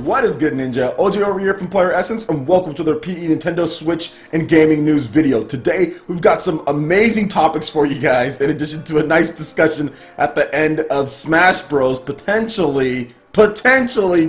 What is good, Ninja? OJ over here from PlayerEssence, and welcome to the PE Nintendo Switch and gaming news video. Today, we've got some amazing topics for you guys, in addition to a nice discussion at the end of Smash Bros. potentially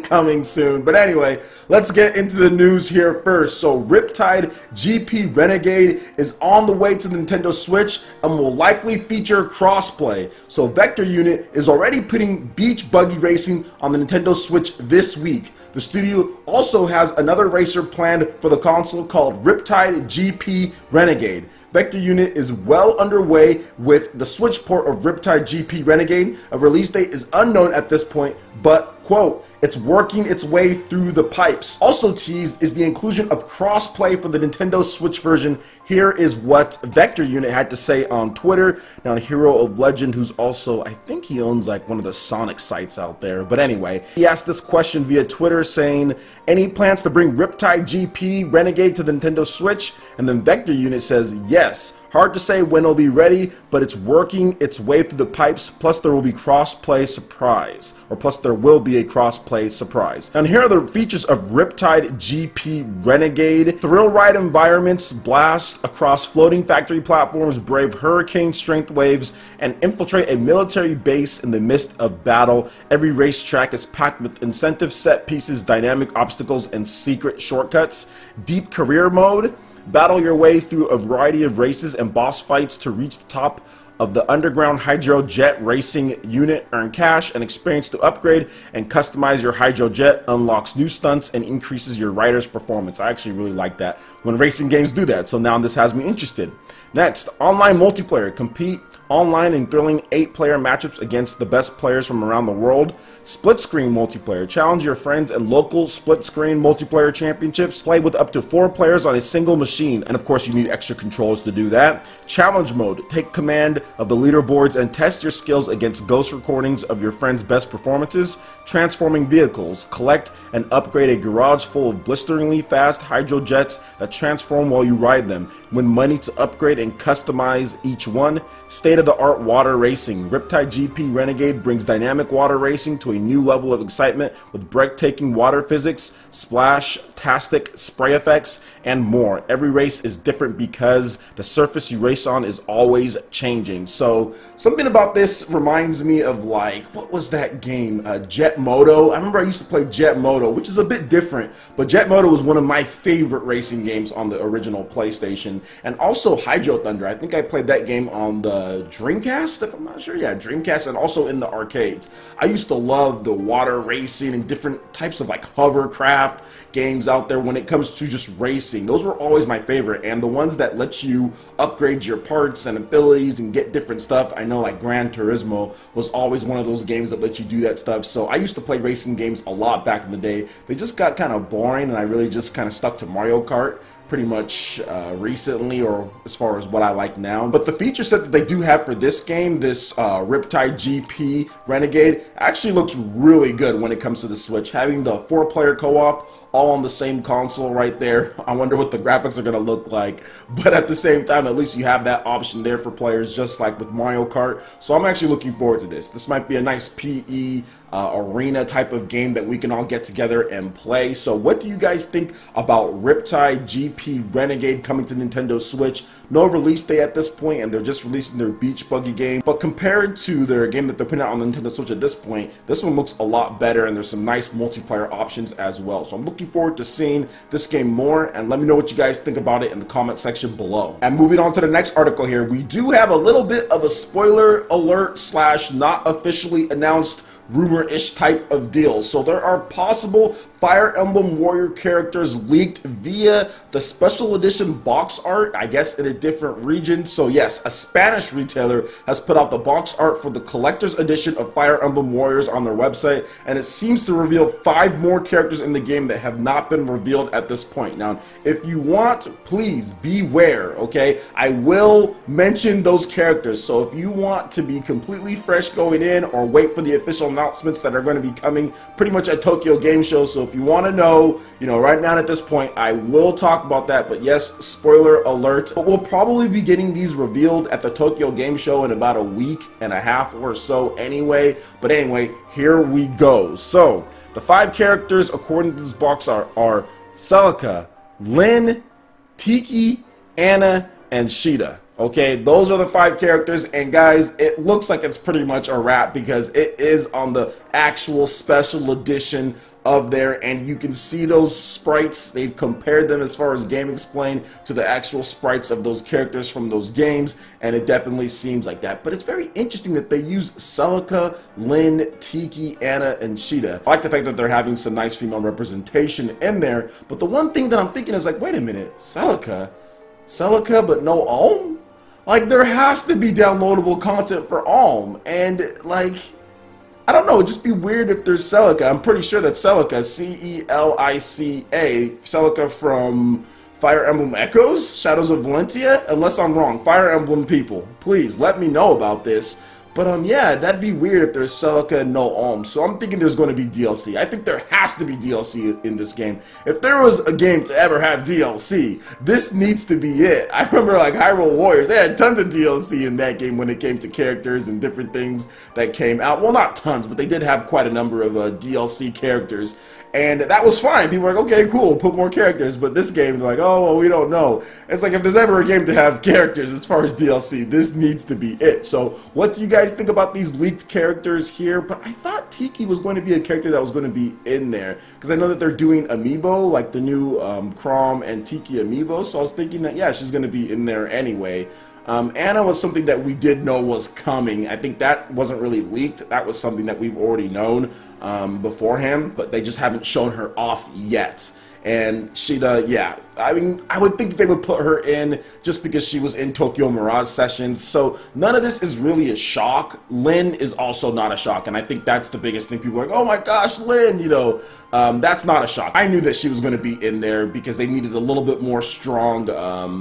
coming soon. But anyway, let's get into the news here first. So Riptide GP Renegade is on the way to the Nintendo Switch and will likely feature crossplay. So Vector Unit is already putting beach buggy racing on the Nintendo Switch this week. The studio also has another racer planned for the console called Riptide GP Renegade. Vector Unit is well underway with the Switch port of Riptide GP Renegade. A release date is unknown at this point, but, quote, it's working its way through the pipes. Also teased is the inclusion of crossplay for the Nintendo Switch version. Here is what Vector Unit had to say on Twitter. Now, Hero of Legend, who's also, I think he owns like one of the Sonic sites out there. But anyway, he asked this question via Twitter saying, any plans to bring Riptide GP Renegade to the Nintendo Switch? And then Vector Unit says, yes. Hard to say when it'll be ready, but it's working its way through the pipes, plus there will be cross-play surprise. Or plus there will be a cross-play surprise. And here are the features of Riptide GP Renegade. Thrill ride environments, blast across floating factory platforms, brave hurricane strength waves, and infiltrate a military base in the midst of battle. Every racetrack is packed with incentive set pieces, dynamic obstacles, and secret shortcuts. Deep career mode. Battle your way through a variety of races and boss fights to reach the top of the underground hydro jet racing unit. Earn cash and experience to upgrade and customize your hydro jet. Unlocks new stunts and increases your rider's performance. I actually really like that when racing games do that, so now this has me interested. Next, online multiplayer. Compete online in thrilling 8-player matchups against the best players from around the world. Split screen multiplayer. Challenge your friends in local split screen multiplayer championships. Play with up to 4 players on a single machine, and of course you need extra controls to do that. Challenge mode. Take command of the leaderboards and test your skills against ghost recordings of your friends' best performances. Transforming vehicles. Collect and upgrade a garage full of blisteringly fast hydro jets that transform while you ride them. Win money to upgrade and customize each one. State-of-the-art water racing. Riptide GP Renegade brings dynamic water racing to a new level of excitement with breathtaking water physics, splash-tastic spray effects, and more. Every race is different because the surface you race on is always changing. So something about this reminds me of, like, what was that game? Jet Moto. I remember I used to play Jet Moto, which is a bit different, but Jet Moto was one of my favorite racing games on the original PlayStation. And also Hydro Thunder. I think I played that game on the Dreamcast, if I'm not sure. Yeah, Dreamcast, and also in the arcades. I used to love the water racing and different types of like hovercraft games out there when it comes to just racing. Those were always my favorite, and the ones that let you upgrade your parts and abilities and get different stuff. I know like Gran Turismo was always one of those games that let you do that stuff. So I used to play racing games a lot back in the day. They just got kind of boring, and I really just kind of stuck to Mario Kart pretty much recently, or as far as what I like now. But the feature set that they do have for this game, this Riptide GP Renegade, actually looks really good when it comes to the Switch. Having the 4-player co-op all on the same console right there. I wonder what the graphics are going to look like. But at the same time, at least you have that option there for players, just like with Mario Kart. So I'm actually looking forward to this. This might be a nice PE arena type of game that we can all get together and play. So what do you guys think about Riptide GP Renegade coming to Nintendo Switch? No release date at this point, and they're just releasing their beach buggy game. But compared to their game that they're putting out on the Nintendo Switch at this point, this one looks a lot better, and there's some nice multiplayer options as well. So I'm looking forward to seeing this game more, and let me know what you guys think about it in the comment section below. And moving on to the next article here, we do have a little bit of a spoiler alert / not officially announced rumor-ish type of deal. So there are possible Fire Emblem Warrior characters leaked via the special edition box art, I guess in a different region. So yes, a Spanish retailer has put out the box art for the collector's edition of Fire Emblem Warriors on their website, and it seems to reveal 5 more characters in the game that have not been revealed at this point. Now, if you want, please beware, okay? I will mention those characters, so if you want to be completely fresh going in, or wait for the official announcements that are going to be coming pretty much at Tokyo Game Show, so if if you want to know, you know, right now at this point, I will talk about that. But yes, spoiler alert, but we'll probably be getting these revealed at the Tokyo Game Show in about a week and a half or so anyway. But anyway, here we go. So the 5 characters according to this box are Celica, Lyn, Tiki, Anna, and Sheeta. Okay, those are the 5 characters, and guys, it looks like it's pretty much a wrap because it is on the actual special edition of there, and you can see those sprites. They've compared them as far as Game Explain to the actual sprites of those characters from those games, and it definitely seems like that. But it's very interesting that they use Celica, Lyn, Tiki, Anna, and Sheeta. I like the fact that they're having some nice female representation in there, but the one thing that I'm thinking is like, wait a minute, Celica but no Alm? Like, there has to be downloadable content for Alm, and like, I don't know, it'd just be weird if there's Celica. I'm pretty sure that Celica, C-E-L-I-C-A, Celica from Fire Emblem Echoes, Shadows of Valentia, unless I'm wrong. Fire Emblem people, please let me know about this. But yeah, that'd be weird if there's Celica and no Alm. So I'm thinking there's going to be DLC. I think there has to be DLC in this game. If there was a game to ever have DLC, this needs to be it. I remember like Hyrule Warriors, they had tons of DLC in that game when it came to characters and different things that came out. Well, not tons, but they did have quite a number of DLC characters. And that was fine. People were like, okay, cool, put more characters. But this game, they're like, oh, well, we don't know. It's like, if there's ever a game to have characters as far as DLC, this needs to be it. So what do you guys think about these leaked characters here? But I thought Tiki was going to be a character that was going to be in there, because I know that they're doing Amiibo, like the new Chrom and Tiki Amiibo. So I was thinking that, yeah, she's going to be in there anyway. Anna was something that we did know was coming. I think that wasn't really leaked. That was something that we've already known beforehand, but they just haven't shown her off yet. And Sheeta, yeah, I mean, I would think they would put her in just because she was in Tokyo Mirage Sessions. So none of this is really a shock. Lyn is also not a shock, and I think that's the biggest thing. People are like, oh my gosh, Lyn, you know, that's not a shock. I knew that she was going to be in there because they needed a little bit more strong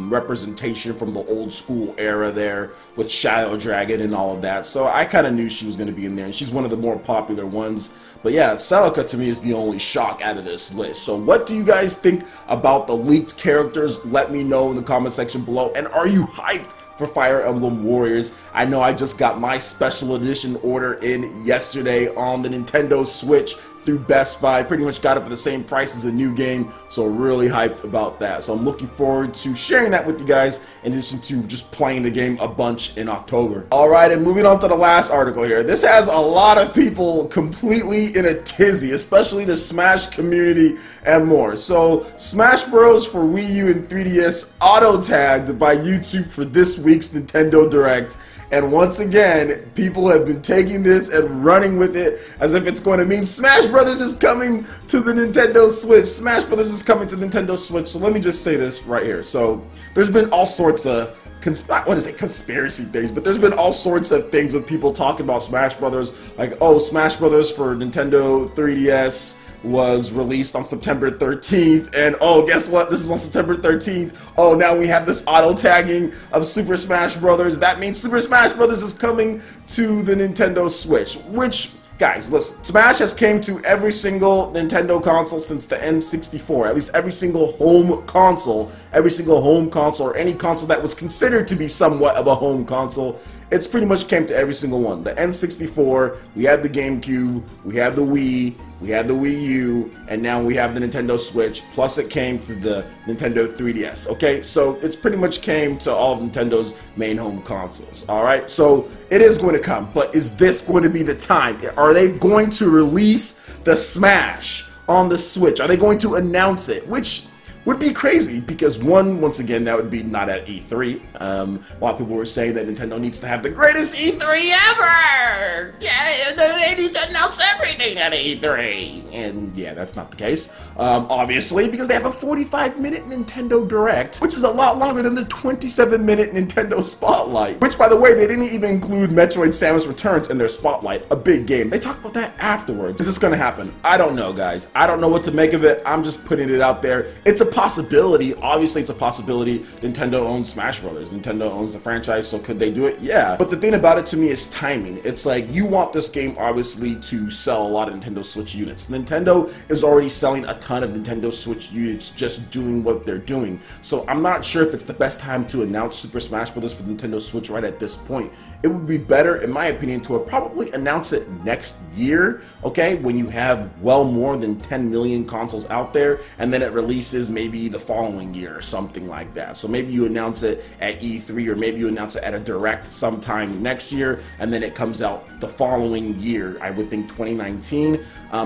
representation from the old school era there with Shadow Dragon and all of that. So I kind of knew she was going to be in there, and she's one of the more popular ones. But yeah, Celica to me is the only shock out of this list. So what do you guys think about the leaked characters? Let me know in the comment section below. And are you hyped for Fire Emblem Warriors? I know I just got my special edition order in yesterday on the Nintendo Switch through Best Buy. Pretty much got it for the same price as a new game, so really hyped about that. So I'm looking forward to sharing that with you guys, in addition to just playing the game a bunch in October. Alright, and moving on to the last article here. This has a lot of people completely in a tizzy, especially the Smash community and more. So Smash Bros. For Wii U and 3DS auto-tagged by YouTube for this week's Nintendo Direct. And once again, people have been taking this and running with it as if it's going to mean Smash Brothers is coming to the Nintendo Switch. Smash Brothers is coming to the Nintendo Switch. So let me just say this right here. So there's been all sorts of conspiracy things, but there's been all sorts of things with people talking about Smash Brothers, like, oh, Smash Brothers for Nintendo 3DS was released on September 13th, and oh, guess what? This is on September 13th. Oh, now we have this auto-tagging of Super Smash Brothers. That means Super Smash Brothers is coming to the Nintendo Switch, which, guys, listen, Smash has came to every single Nintendo console since the N64, at least every single home console, or any console that was considered to be somewhat of a home console. It's pretty much came to every single one. The N64, we had the GameCube, we had the Wii, we had the Wii U, and now we have the Nintendo Switch, plus it came to the Nintendo 3DS, okay? So it's pretty much came to all of Nintendo's main home consoles, alright? So it is going to come, but is this going to be the time? Are they going to release the Smash on the Switch? Are they going to announce it? Which would be crazy, because once again, that would be not at E3. A lot of people were saying that Nintendo needs to have the greatest E3 ever! Yeah, they need to announce everything at E3! And yeah, that's not the case. Obviously, because they have a 45-minute Nintendo Direct, which is a lot longer than the 27-minute Nintendo Spotlight. Which, by the way, they didn't even include Metroid Samus Returns in their Spotlight, a big game. They talked about that afterwards. Is this gonna happen? I don't know, guys. I don't know what to make of it. I'm just putting it out there. It's a possibility. Obviously, it's a possibility. Nintendo owns Smash Brothers. Nintendo owns the franchise, so could they do it? Yeah. But the thing about it to me is timing. It's like, you want this game obviously to sell sell a lot of Nintendo Switch units. Nintendo is already selling a ton of Nintendo Switch units just doing what they're doing. So I'm not sure if it's the best time to announce Super Smash Bros. For the Nintendo Switch right at this point. It would be better, in my opinion, to probably announce it next year, okay, when you have well more than 10 million consoles out there, and then it releases maybe the following year or something like that. So maybe you announce it at E3, or maybe you announce it at a Direct sometime next year, and then it comes out the following year, I would think 2019.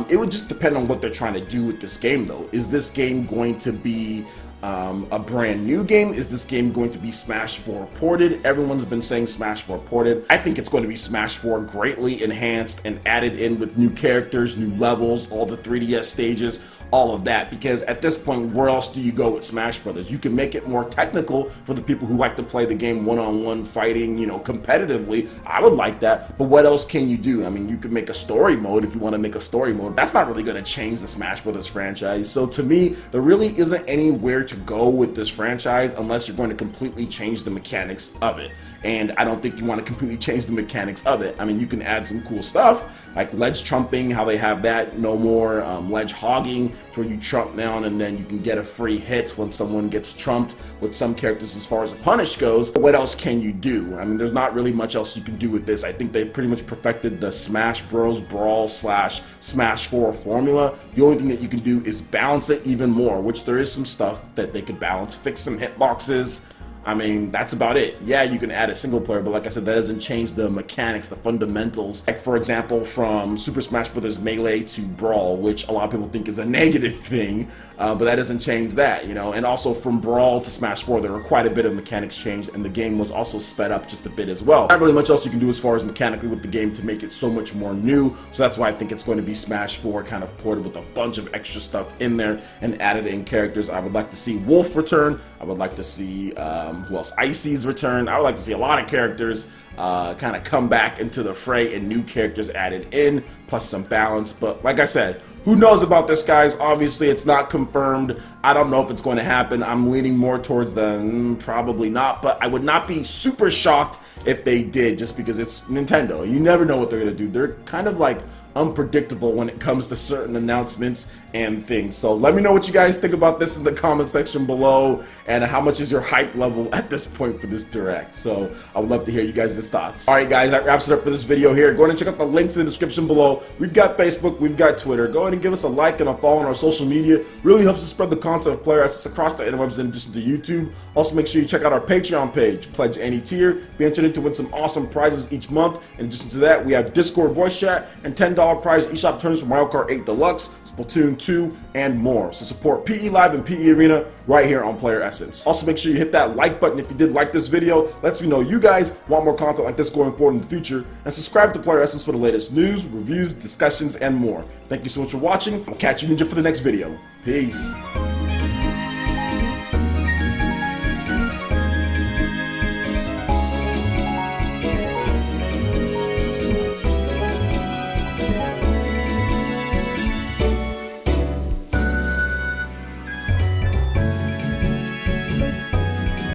It would just depend on what they're trying to do with this game, though. Is this game going to be a brand new game? Is this game going to be Smash 4 ported? Everyone's been saying Smash 4 ported. I think it's going to be Smash 4 greatly enhanced and added in with new characters, new levels, all the 3DS stages, all of that, because at this point, where else do you go with Smash Brothers? You can make it more technical for the people who like to play the game one-on-one fighting, you know, competitively. I would like that, but what else can you do? I mean, you could make a story mode if you want to make a story mode. That's not really going to change the Smash Brothers franchise. So to me, there really isn't anywhere to go with this franchise unless you're going to completely change the mechanics of it. And I don't think you want to completely change the mechanics of it. I mean, you can add some cool stuff like ledge trumping, how they have that, no more ledge hogging, to where you trump down and then you can get a free hit when someone gets trumped with some characters as far as a punish goes. But what else can you do? I mean, there's not really much else you can do with this. I think they've pretty much perfected the Smash Bros. Brawl / Smash 4 formula. The only thing that you can do is balance it even more, which there is some stuff that they could balance, fix some hitboxes. I mean, that's about it. Yeah, you can add a single player, but like I said, that doesn't change the mechanics, the fundamentals. Like, for example, from Super Smash Bros. Melee to Brawl, which a lot of people think is a negative thing, but that doesn't change that, you know. And also from Brawl to Smash 4, there were quite a bit of mechanics changed, and the game was also sped up just a bit as well. Not really much else you can do as far as mechanically with the game to make it so much more new, so that's why I think it's going to be Smash 4 kind of ported with a bunch of extra stuff in there and added in characters. I would like to see Wolf return. I would like to see who else? Icy's return. I would like to see a lot of characters kind of come back into the fray and new characters added in, plus some balance. But like I said, who knows about this, guys? Obviously, it's not confirmed. I don't know if it's going to happen. I'm leaning more towards the probably not, but I would not be super shocked if they did, just because it's Nintendo. You never know what they're going to do. They're kind of like unpredictable when it comes to certain announcements and things. So let me know what you guys think about this in the comment section below, and how much is your hype level at this point for this Direct. So I would love to hear you guys' thoughts. Alright guys, that wraps it up for this video here. Go ahead and check out the links in the description below. We've got Facebook, we've got Twitter. Go ahead and give us a like and a follow on our social media. Really helps us spread the content of PlayerEssence across the interwebs in addition to YouTube. Also make sure you check out our Patreon page. Pledge any tier. Be entered in to win some awesome prizes each month. In addition to that, we have Discord voice chat and $10 prize eShop turns for Mario Kart 8 Deluxe, Splatoon 2, and more. So support PE Live and PE Arena right here on PlayerEssence. Also make sure you hit that like button if you did like this video. Lets me know you guys want more content like this going forward in the future. And subscribe to PlayerEssence for the latest news, reviews, discussions, and more. Thank you so much for watching. I'll catch you ninja for the next video. Peace.